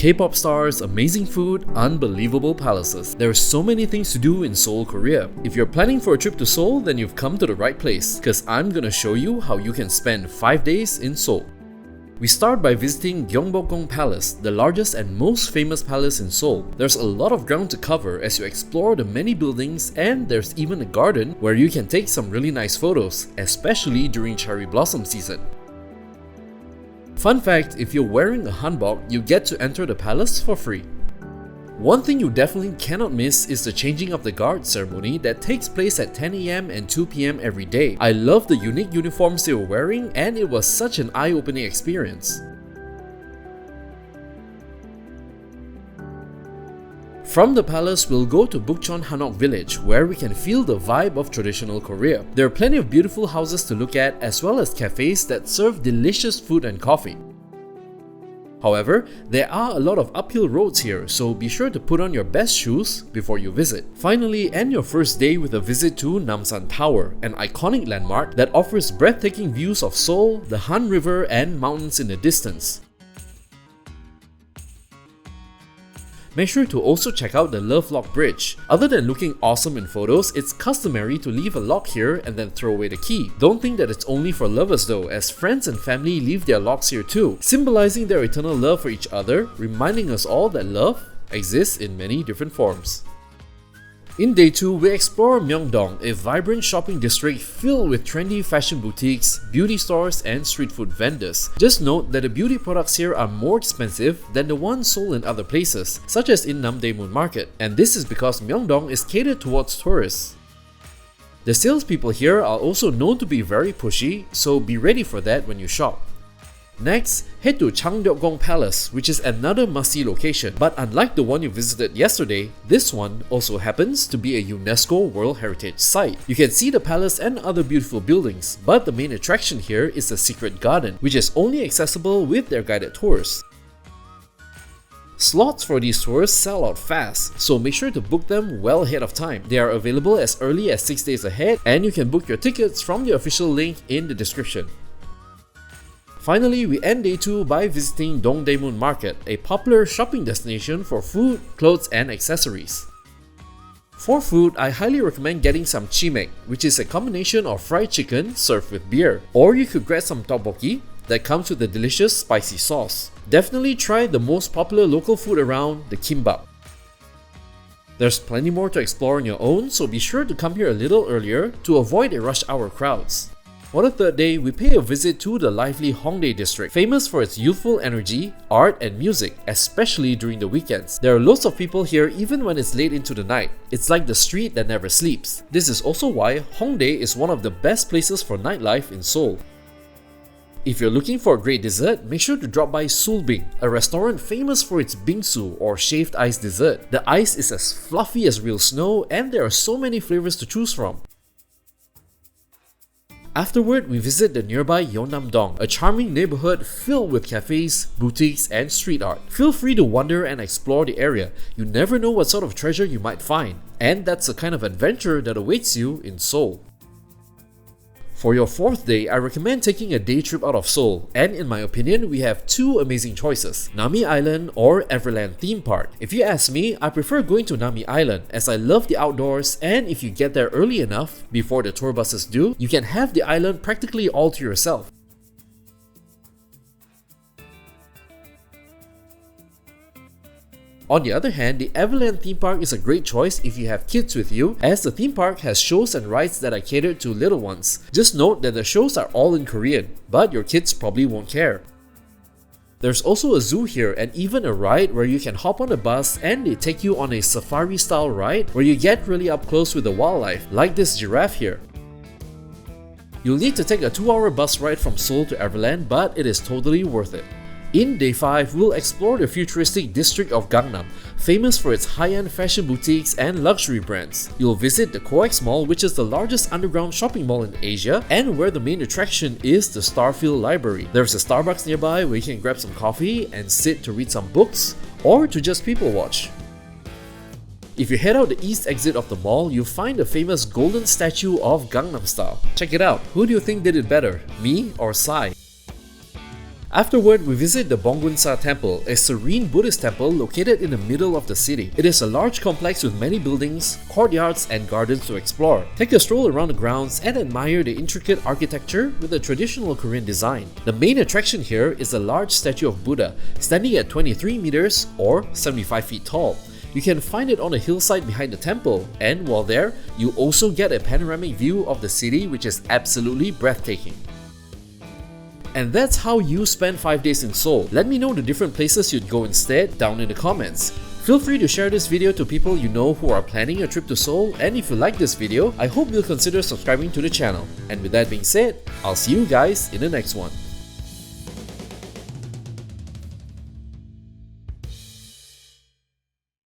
K-pop stars, amazing food, unbelievable palaces. There are so many things to do in Seoul, Korea. If you're planning for a trip to Seoul, then you've come to the right place, because I'm gonna show you how you can spend 5 days in Seoul. We start by visiting Gyeongbokgung Palace, the largest and most famous palace in Seoul. There's a lot of ground to cover as you explore the many buildings, and there's even a garden where you can take some really nice photos, especially during cherry blossom season. Fun fact, if you're wearing a hanbok, you get to enter the palace for free. One thing you definitely cannot miss is the changing of the guard ceremony that takes place at 10 AM and 2 PM every day. I love the unique uniforms they were wearing, and it was such an eye-opening experience. From the palace, we'll go to Bukchon Hanok village, where we can feel the vibe of traditional Korea. There are plenty of beautiful houses to look at, as well as cafes that serve delicious food and coffee. However, there are a lot of uphill roads here, so be sure to put on your best shoes before you visit. Finally, end your first day with a visit to Namsan Tower, an iconic landmark that offers breathtaking views of Seoul, the Han River, and mountains in the distance. Make sure to also check out the Love Lock Bridge. Other than looking awesome in photos, it's customary to leave a lock here and then throw away the key. Don't think that it's only for lovers though, as friends and family leave their locks here too, symbolizing their eternal love for each other, reminding us all that love exists in many different forms. In day 2, we explore Myeongdong, a vibrant shopping district filled with trendy fashion boutiques, beauty stores, and street food vendors. Just note that the beauty products here are more expensive than the ones sold in other places, such as in Dongdaemun market, and this is because Myeongdong is catered towards tourists. The salespeople here are also known to be very pushy, so be ready for that when you shop. Next, head to Changdeokgung Palace, which is another must-see location, but unlike the one you visited yesterday, this one also happens to be a UNESCO World Heritage Site. You can see the palace and other beautiful buildings, but the main attraction here is the secret garden, which is only accessible with their guided tours. Slots for these tours sell out fast, so make sure to book them well ahead of time. They are available as early as 6 days ahead, and you can book your tickets from the official link in the description. Finally, we end day 2 by visiting Dongdaemun Market, a popular shopping destination for food, clothes, and accessories. For food, I highly recommend getting some chimek, which is a combination of fried chicken served with beer. Or you could grab some tteokbokki that comes with a delicious spicy sauce. Definitely try the most popular local food around, the kimbap. There's plenty more to explore on your own, so be sure to come here a little earlier to avoid the rush hour crowds. On the third day, we pay a visit to the lively Hongdae district, famous for its youthful energy, art, and music, especially during the weekends. There are lots of people here even when it's late into the night. It's like the street that never sleeps. This is also why Hongdae is one of the best places for nightlife in Seoul. If you're looking for a great dessert, make sure to drop by Sulbing, a restaurant famous for its bingsu or shaved ice dessert. The ice is as fluffy as real snow, and there are so many flavors to choose from. Afterward, we visit the nearby Yeonnam, a charming neighborhood filled with cafes, boutiques, and street art. Feel free to wander and explore the area. You never know what sort of treasure you might find, and that's the kind of adventure that awaits you in Seoul. For your 4th day, I recommend taking a day trip out of Seoul, and in my opinion, we have 2 amazing choices, Nami Island or Everland theme park. If you ask me, I prefer going to Nami Island as I love the outdoors, and if you get there early enough, before the tour buses do, you can have the island practically all to yourself. On the other hand, the Everland theme park is a great choice if you have kids with you, as the theme park has shows and rides that are catered to little ones. Just note that the shows are all in Korean, but your kids probably won't care. There's also a zoo here and even a ride where you can hop on a bus and they take you on a safari style ride where you get really up close with the wildlife, like this giraffe here. You'll need to take a 2-hour bus ride from Seoul to Everland, but it is totally worth it. In day 5, we'll explore the futuristic district of Gangnam, famous for its high-end fashion boutiques and luxury brands. You'll visit the COEX Mall, which is the largest underground shopping mall in Asia, and where the main attraction is the Starfield Library. There's a Starbucks nearby where you can grab some coffee and sit to read some books, or to just people watch. If you head out the east exit of the mall, you'll find the famous golden statue of Gangnam Style. Check it out, who do you think did it better, me or Psy? Afterward, we visit the Bongeunsa temple, a serene Buddhist temple located in the middle of the city. It is a large complex with many buildings, courtyards, and gardens to explore. Take a stroll around the grounds and admire the intricate architecture with a traditional Korean design. The main attraction here is a large statue of Buddha, standing at 23 meters or 75 feet tall. You can find it on a hillside behind the temple, and while there, you also get a panoramic view of the city, which is absolutely breathtaking. And that's how you spend 5 days in Seoul. Let me know the different places you'd go instead down in the comments. Feel free to share this video to people you know who are planning a trip to Seoul, and if you like this video, I hope you'll consider subscribing to the channel. And with that being said, I'll see you guys in the next one.